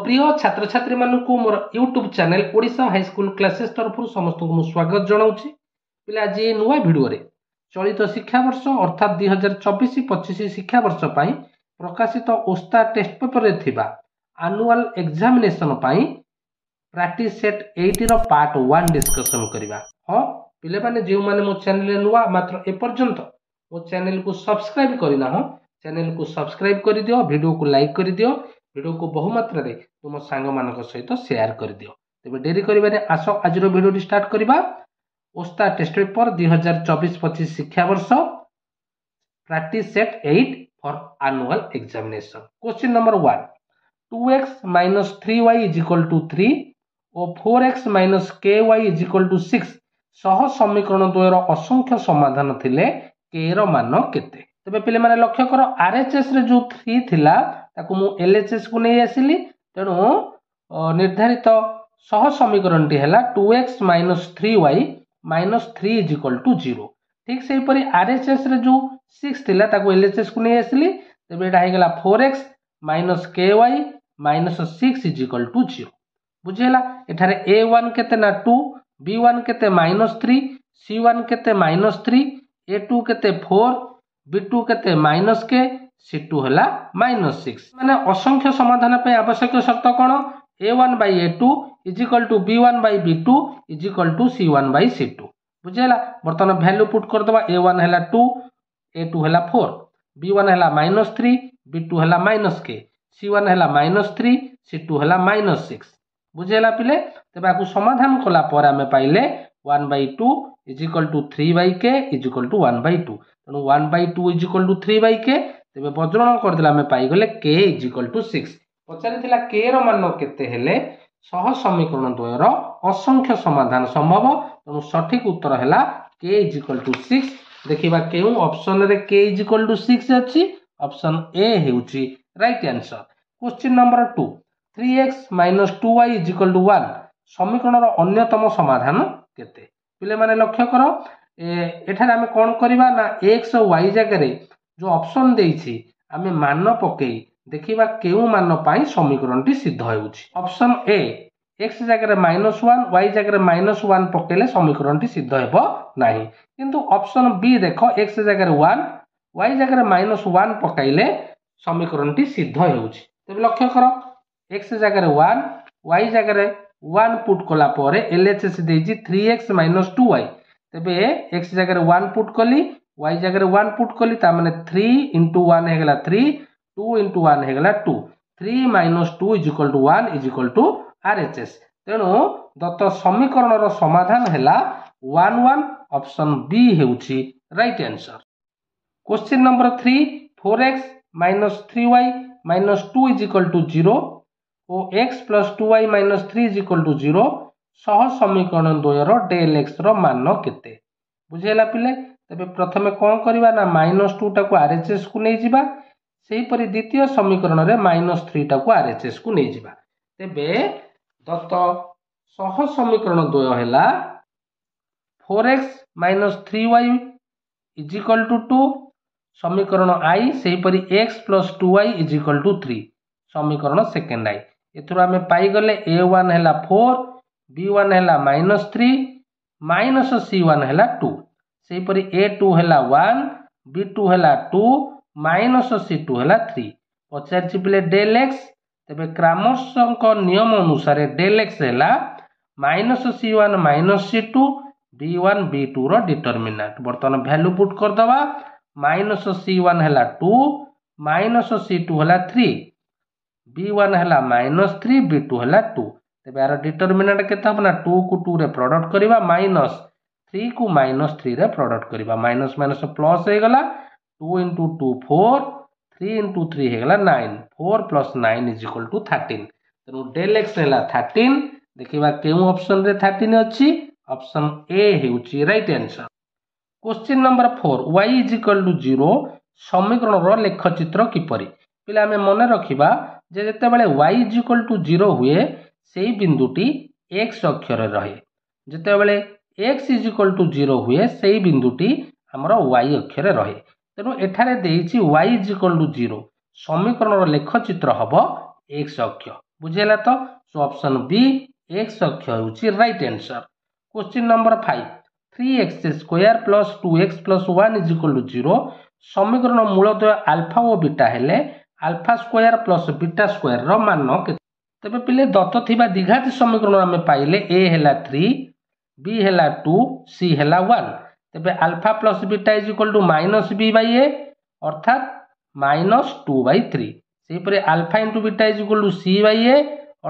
प्रिय छात्र छात्री मानक मोर YouTube channel Odisha high school classes तरफ समस्त को स्वागत जनाऊँगी। पिला आज नुआ भिडियो रे चलित शिक्षावर्ष अर्थात 2024-25 शिक्षावर्ष पर प्रकाशित ओस्ता टेस्ट पेपर रे थिबा एनुअल एग्जामिनेशन प्रैक्टिस सेट 8 रो पार्ट 1 डिस्कशन करबा। हां पिले माने जे माने मो चैनल रे नुआ मात्र ए पर्यंत मो चैनल को सब्सक्राइब करिना हो चैनल को सब्सक्राइब कर दियो, वीडियो को लाइक कर दियो, वीडियो को बहु मात्रा रे तुम सांग मानक सहित शेयर कर दियो। तेबे डेरी करिबारे आसो आज रो वीडियो स्टार्ट करबा। ओस्ता टेस्ट पेपर 2024-25 शिक्षा वर्ष practice set 8 for annual examination. Question number 1, 2x - 3y = 3 और 4x - ky = 6 सह समीकरण द्वयर असंख्य समाधान थिले k रो मान केते। तबे पिले माने लक्ष्य करो RHS रे जो 3 थिला ताकू मु LHS को नै आसिली, तेणु निर्धारित सह समीकरण टी हैला 2x - 3y - 3 = 0। ठीक सेही परी RHS रे जो 6 थिला ताकू LHS को नै आसिली, तबे एटा हे गेला 4x - ky - 6 = 0। बुझेला एठारे A1 केते ना 2, B1 केते -3, C1 केते -3, A2 केते 4, B2 केते -k, C2 हैला -6। माने असंख्य समाधान पे आवश्यक शर्त कोन? A1/A2 = B1/B2 = C1/C2। बुझेला बर्तमान वैल्यू पुट कर दबा। A1 हैला 2, A2 हैला 4, B1 हैला -3, B2 हैला -k, C1 हैला -3, C2 हैला -6। बुझेला पिले तबे आकु समाधान कला पर हमें पाइले 1/2 = 3/k = 1/2। तेणु 1/2 = 3/k, तेबे वज्रण कर दिला हमें पाई गले k = 6। पचारि थिला k रो मान केते हेले सह समीकरण द्वयर असंख्य समाधान संभव, तेणु सठिक उत्तर हैला k = 6। देखिबा केउ ऑप्शन रे k = 6 अछि। ऑप्शन ए हेउची right answer. Question number 2, 3x - 2y = 1 समीकरण रो अन्यतम समाधान केते। पिले माने लक्ष्य करो एठारे हमें कोन करिबा ना x और y जगह रे जो ऑप्शन देइछि हमें मान पकेई देखिबा केउ मान पाई समीकरण टी सिद्ध हेउछि। ऑप्शन ए x जगह रे -1, y जगह रे -1 पकेले समीकरण टी सिद्ध हेबो नाही, किंतु ऑप्शन बी देखो x जगह रे 1, y जगह रे -1 पकाइले समीकरण टी सिद्ध हेउछि। तबे लक्ष्य करो x जगह रे 1, y जगह रे 1 पुट कला परे LHS देइछि 3x - 2y। तबे x जगह रे 1 पुट कली, y जगह रे 1 पुट कली, ता माने 3 * 1 हे गेला 3, 2 * 1 हे गेला 2, 3 - 2 = 1 = RHS। तेणु दत्त समीकरण रो समाधान हैला 1 1। ऑप्शन बी हेउछि right answer. Question number 3, 4x - 3y - 2 = 0 और x + 2y - 3 = 0 सह समीकरण द्वयर del x रो मान केते। बुझेला पिले तबे प्रथमे कोन करिबा ना -2 टा को RHS को नै जिबा, सेही परि द्वितीय समीकरण रे -3 टा को RHS को नै जिबा। तबे दत्त सह समीकरण द्वय हैला 4x - 3y = 2 समीकरण I, सेही परि x + 2y = 3 समीकरण सेकंड I। एथुर हमें पाई गले A1 हैला 4, B1 हैला -3, C1 हैला 2, सेही परि A2 हैला 1, B2 हैला 2, C2 हैला 3। पचार पिले del x, तबे क्रामर्सଙ୍କ नियम अनुसार del x हैला -C1 - C2 B1 B2 रो डिटरमिनेंट। बर्तमान वैल्यू पुट कर दबा। -C1 हैला 2, C2 हैला 3, B1 हैला -3, B2 हैला 2। तबे यार डिटरमिनेंट केते हबना 2 को 2 रे प्रोडक्ट करिबा, -3 को -3 रे प्रोडक्ट करिबा, माइनस माइनस प्लस हे गला 2 * 2 4, 3 * 3 हे गला 9, 4 + 9 = 13। तेनु del x हैला 13। देखिबा केउ ऑप्शन रे 13 अछि। ऑप्शन ए हेउची right answer. Question number 4, y = 0 समीकरण रो लेखचित्र किपरि। पिला हमें मने रखिबा जे जते बेले y = 0 हुए सेही बिंदुटी x अक्ष रे रहे, जते बेले x = 0 हुए सेही बिंदुटी हमरो y अक्ष रे रहे। तेनु एठारे देइछि y = 0 समीकरण रो लेखचित्र हबो x अक्ष। बुझेला तो सो ऑप्शन बी एक्स अक्ष होउची right answer. Question number 5 3x square plus 2x plus 1 is equal to 0 समीकरण मूलद्वय अल्फा और बीटा हेले alpha square plus beta square रो मान केते तबे पिले दत्त थिबा द्विघात समीकरण आमे पाइले a Hella 3 b Hella 2 c हेला 1 तबे alpha plus beta is equal to minus b by a अर्थात माइनस 2 बाय 3 सेही परे alpha into beta is equal to c by a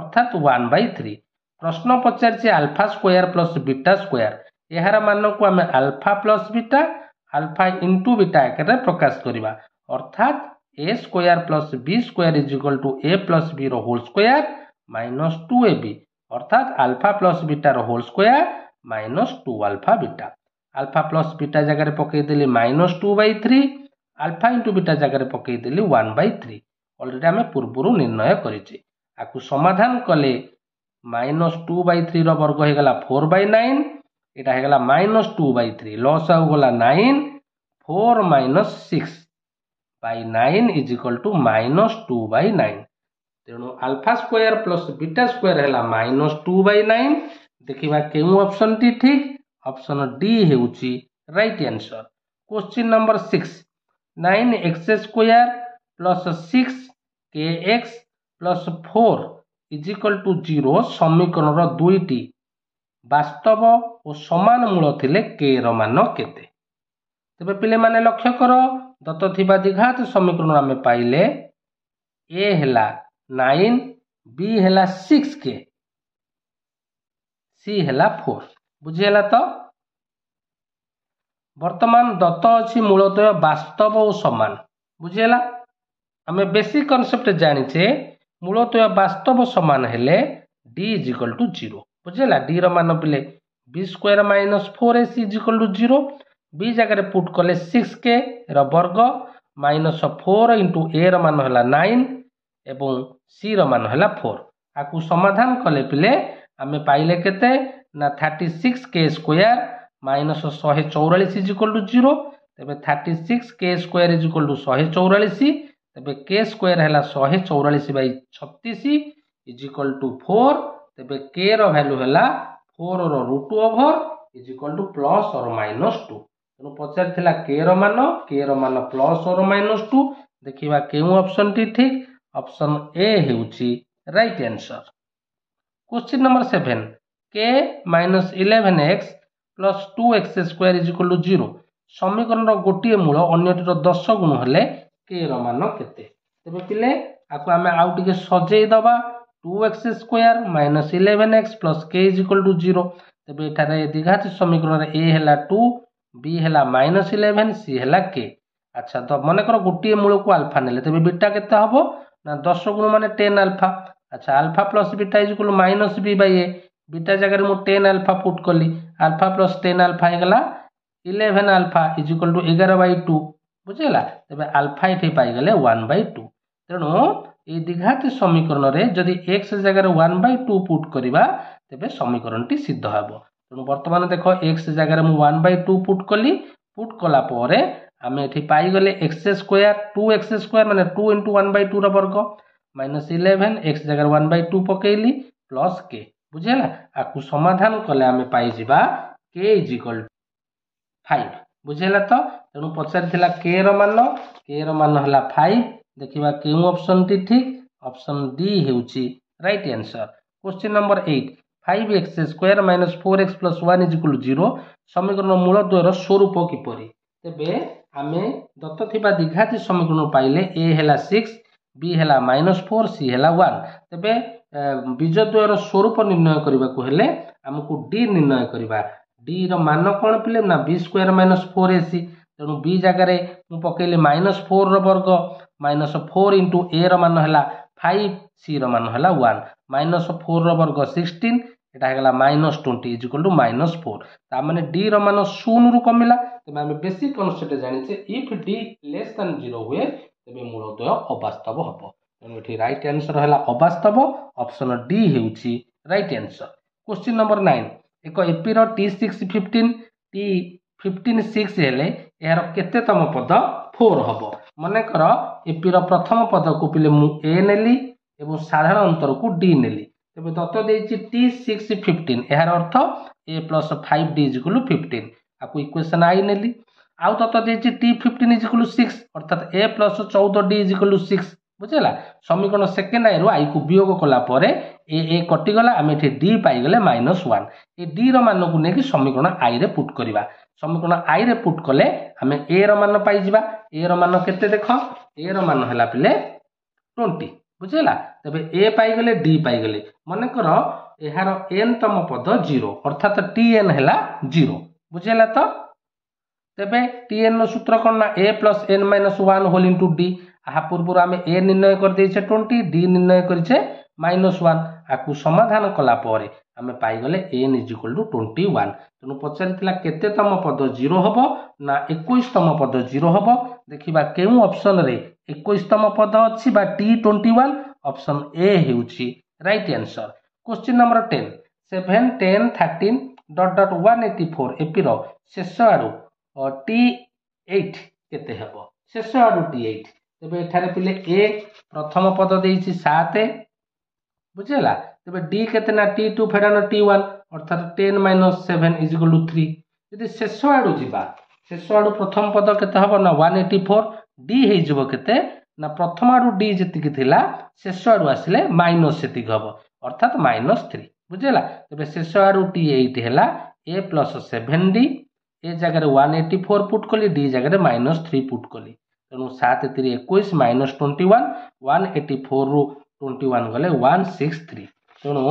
अर्थात 1 बाय 3 प्रश्न पचारछि alpha square plus beta square एहार मान को आमे alpha plus beta alpha into beta आकार प्रकाश करिबा अर्थात a square plus b square is equal to a plus b रो होल स्क्वायर माइनस 2ab अर्थात अल्फा प्लस बीटा रो whole square minus 2 alpha beta alpha plus beta जगह पकई देली minus 2 by 3 alpha into beta जगह पकई देली 1 by 3 already आमे पूर्वरु निर्णय करिछि आकु समाधान कले माइनस 2 बाय 3 रो वर्ग हे गला 4 बाय 9 एटा हे गला माइनस 2 बाय 3 लॉस आउ गला 9 4 minus 6 by 9 is equal to minus 2 by 9 तेणु alpha square plus beta square हेला माइनस 2 बाय 9 देखिबा केउ ऑप्शन टी ठीक ऑप्शन डी हेउची right answer. Question number 6 9x square plus 6kx plus 4 is equal to 0 समीकरण रो दुईटी वास्तव और समान मूल थिले k रो मान केते तबे पिले माने लक्ष्य करो दत्त थिबा द्विघात समीकरण आमे पाइले a Hella 9 b Hella 6k c हेला 4 बुझियला तो वर्तमान दत्त अछि मूलद्वय वास्तव और समान बुझियला आमे बेसिक कांसेप्ट जानिछे मूलद्वय वास्तव समान हेले d इज इक्वल टू 0 बुझियला d रो मान पिले b square minus 4ac is equal to 0 b जगह पुट कले 6k रो वर्ग माइनस 4 इंटू a रो मान होला 9 एवं c रो मान होला 4 आकु समाधान कले पिले आमे पाइले केते ना 36k square minus 144 is equal to 0 तबे 36k square is equal to 144 तबे k स्क्वायर हैला 144 बाय 36 इज इक्वल टू 4 तबे k रो वैल्यू हैला 4 रो root over is equal to plus और माइनस 2 तनु पचार थिला k रो मान प्लस और माइनस 2 देखिबा केउ ऑप्शन टी ठीक ऑप्शन ए हेउची right answer. Question number 7 k minus 11x plus 2x square is equal to 0 समीकरण रो गोटिए मूल अन्यटी रो 10 गुण हेले k रो मान केते तबे पिले आकु आमे आउ टिके सजेई दबा 2x square minus 11x plus k is equal to 0 तबे एठारे द्विघात समीकरण रे a हेला 2 b हेला माइनस 11 c हेला k अच्छा तो माने करो गोटिए मूल को अल्फा नेले तबे बीटा केते हबो ना 10 गुण माने 10 अल्फा अच्छा alpha plus beta is equal to minus b by a beta जगह मु 10 अल्फा पुट कली अल्फा प्लस 10 अल्फा हे गला 11 alpha is equal to 11 by 2 बुझेला तबे अल्फा इथे पाई गले 1 बाय 2 तेणु ए द्विघात समीकरण रे जदि x जगह 1 बाय 2 पुट करिबा तबे समीकरण टी सिद्ध हबो तेणु वर्तमान देखो x जगह मु 1 बाय 2 पुट कली पुट कला परे आमे एठी पाई गले x स्क्वायर 2x स्क्वायर माने 2 * 1 बाय 2 रो वर्ग माइनस 11 x जगह 1 बाय 2 पकेली प्लस k बुझेला आकु समाधान कले आमे पाई जिबा k इज इक्वल टू 5 बुझेला तो तेणु पचार थिला k रो मान हला 5 देखिबा केउ ऑप्शन टी ठीक ऑप्शन डी हेउची right answer. Question number 8 5x square minus 4x plus 1 is equal to 0 समीकरण मूलद्वय रो स्वरूप किपरि तबे आमे दत्त थिबा द्विघात समीकरण पाइले a Hella 6 b Hella -4 c हेला 1 तबे बीजद्वयर स्वरूप निर्णय करबा को हेले हमकु d निर्णय करबा d रो मान कोन पिले ना b स्क्वायर -4ac तेणु b जगह रे मु पकेले -4 रो वर्ग -4 इंटू a रो मान हला 5 c रो मान हला 1 -4 रो वर्ग 16 एटा हेगला -20 इज इक्वल टू -4 ता माने d रो मान 0 रु कमिला तबे हम बेसिक कांसेप्ट जानि छे इफ d लेस देन 0 हुए तबे मूलद्वय अवास्तव हबो तेणु एठी राइट आंसर हला अवास्तव ऑप्शन डी हेउची राइट आंसर। क्वेश्चन नंबर 9 एक एपी रो t615 t156 हेले यार केतेतम पद 4 हबो माने कर एपी रो प्रथम पद को पिले मु a नेली एवं साधारण अंतर को डी नेली तेज दत्त देती टी 6 15 यार अर्थ ए प्लस 5d इजिकल 15 आपको इक्वेशन आई नेली आउ दत्त देती टी 15 इजिकल 6 अर्थात ए प्लस 14d इजिकल 6 बुझेगा समीकरण सेकेंड आई रु आई को वियोग कला ए कटिगला आम ये डी पाईगले -1 ए डी मान को लेकिन समीकरण आई रे पुट करवा समीकरण आई रे पुट कले आम ए मान पाइबा ए मान केते देख ए मान है पिले 20 बुझेगा तेरे ए पाईगले डी पाईगले मनकर यार एन तम पद 0 अर्थात टी एन है 0 बुझेगा तो तेरे टी एन सूत्र कौन ना A plus N -1 whole into D आ पूर्व आम ए निर्णय कर 20 डी निर्णय करे -1 आपको समाधान कला आम पाईगले एन इजिकल टू 21 तेणु पचार केतेतम पद 0 हम ना 21तम पद 0 हम देखा केउ ऑप्शन रे 21तम पद अच्छी टी 21 ऑप्शन ए होउची right answer. Question number 10 7 10 13 dot dot 184 एपीर शेष आड़ू टी 8 केते हेबो शेष आड़ू टी 8 तेबे एठारे पिले ए प्रथम पद देइछि 7 बुझेला तेबे डी केते ना टी 2 फेडानो टी 1 अर्थात 10 - 7 इजिकल टू 3 यदि शेष आड़ू जिबा शेष आड़ू प्रथम पद केते हबो ना 184 डी हे जिवो केते ना प्रथम आड़ू डी जतिकी थिला शेष आड़ू आसिले माइनस सेतिक हबो अर्थात -3 बुझेला तेबे शेष आड़ू टी 8 हैला ए प्लस 7d ए जगह 184 पुट कली डी जगह -3 पुट कली तेणु 7 3 21 -21 184 रु 21 गले 163 तेणु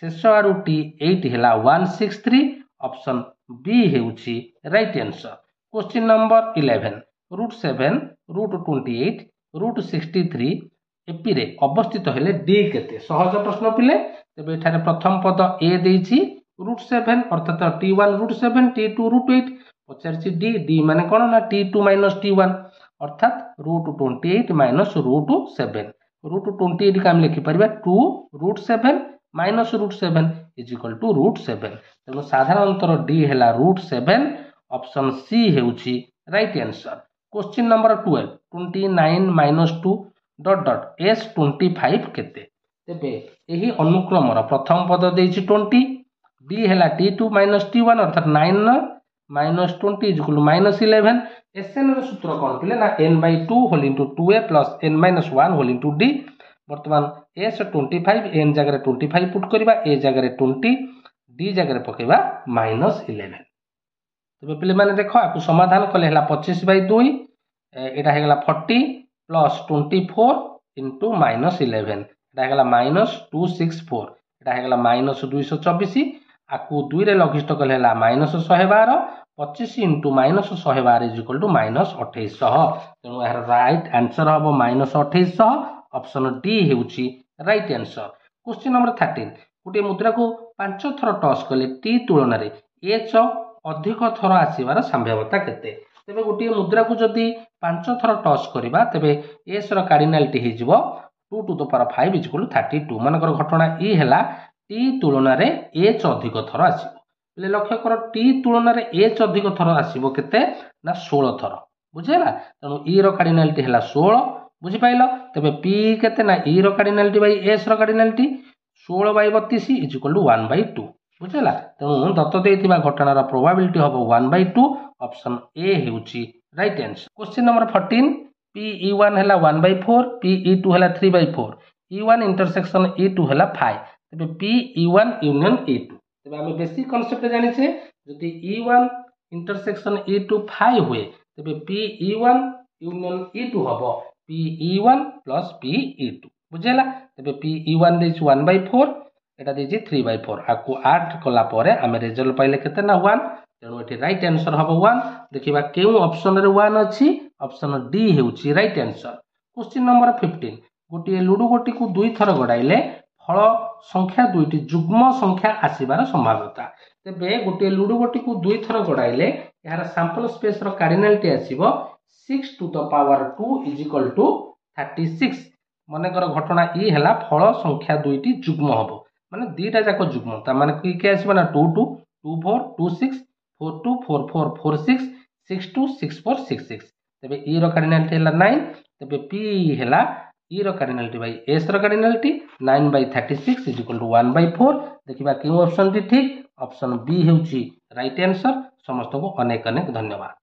शेष आड़ू टी 8 हैला 163 ऑप्शन बी हेउची right answer. Question number 11 √7 √28 √63 AP रे अवस्थित हेले डी केते सहज प्रश्न पिले तेबे एठारे प्रथम पद ए देइछि √7 अर्थात t1 √7 t2 √8 पचारछि डी माने कोन ना t2 - t1 अर्थात √28 - √7 √28 का हम लिखि परिबा 2 √7 - √7 इजिकल टू √7 तेणु साधारण अंतर डी हैला √7 ऑप्शन सी हेउछि right answer. Question number 12 29 - 2 dot dot S 25 केते तेबे एही अनुक्रमर प्रथम पद देइछि 20 डी हैला t2 - t1 अर्थात 9 - 20 इजिकल -11 एसएन रो सूत्र कोन पिले ना n/2 whole into 2a plus n - 1 whole into d वर्तमान एस 25 एन जगह 25 पुट करबा ए जगह 20 डी जगह पकेबा -11 तबे पिले माने देखो आपको समाधान कले हला 25/2 एटा हेगला 40 प्लस 24 इंटू -11 एटा हेगला -264 एटा हेगला -224 आकु 2 रे लघिष्ठ कले हला -112 25 इंटू -112 इजिकल टू -2800 तेणु यार राइट आंसर हम -2800 ऑप्शन डी हेउची राइट आंसर। क्वेश्चन नंबर 13 गोटे मुद्रा को 5 थर टॉस कले टी तुलन रे एच अधिक थर आसीबार संभाव्यता केते तेबे गोटे मुद्रा को जदि 5 थर टॉस करिबा तेबे एस रो कार्डिनालिटी हे जिवो 2 टू द पावर 5 इक्वल 32 मानकर घटना ई हैला टी तुलन रे एच अधिक थर आसीबो ले लक्ष्य कर टी तुलन रे एच अधिक थर आसीबो केते ना 16 थर बुझेला तनु ई रो कार्डिनालिटी हैला 16 बुझि पाइलो तबे पी केते ना ई रो कार्डिनालिटी बाई एस रो कार्डिनालिटी 16/32 इक्वल टू 1/2 बुझेला तेणु दत्त देइथिबा घटनार प्रोबेबिलिटी हबो 1/2 ऑप्शन ए हेउची right answer. Question number 14 PE1 हैला 1/4 PE2 हैला 3/4 E1 इंटरसेक्शन E2 हैला 5 तबे PE1 यूनियन E2 तबे हम बेसिक कांसेप्ट जानि छे जदि E1 इंटरसेक्शन E2 5 हुए तबे PE1 यूनियन E2 हबो PE1 प्लस PE2 बुझेला तबे PE1 देइछ 1/4 एटा देइछ 3/4 आकु 8 कला परे हम रिजल्ट पाइले केते ना 1 तेणु एठी राइट आंसर हबो 1 देखिबा केउ ऑप्शन रे 1 अछि ऑप्शन डी हेउछि राइट आंसर। क्वेश्चन नंबर 15 गोटी लुडो गोटी को 2 थर गडाइले फल संख्या 2टी जुग्म संख्या आसीबार संभाव्यता तेबे गोटी लुडो गोटी को 2 थर गडाइले यार सैंपल स्पेस रो कार्डिनालिटी आसीबो 6 to the power 2 equal to 36 मनकर घटना ई हैला फल संख्या 2टी जुग्म हबो माने दीटा जाक जुग्म ता माने की के आसीबो ना 2 2 2 4 2 6 4 2 4 4 4 6 6 2 6 4 6 6 तबे ई रो कार्डिनालिटी हैला 9 तबे पी हैला E cardinality by S cardinality 9/36 is equal to 1/4। देखिबा केउ ऑप्शन टी ठीक ऑप्शन बी हेउची राइट आंसर। समस्त को अनेक अनेक धन्यवाद।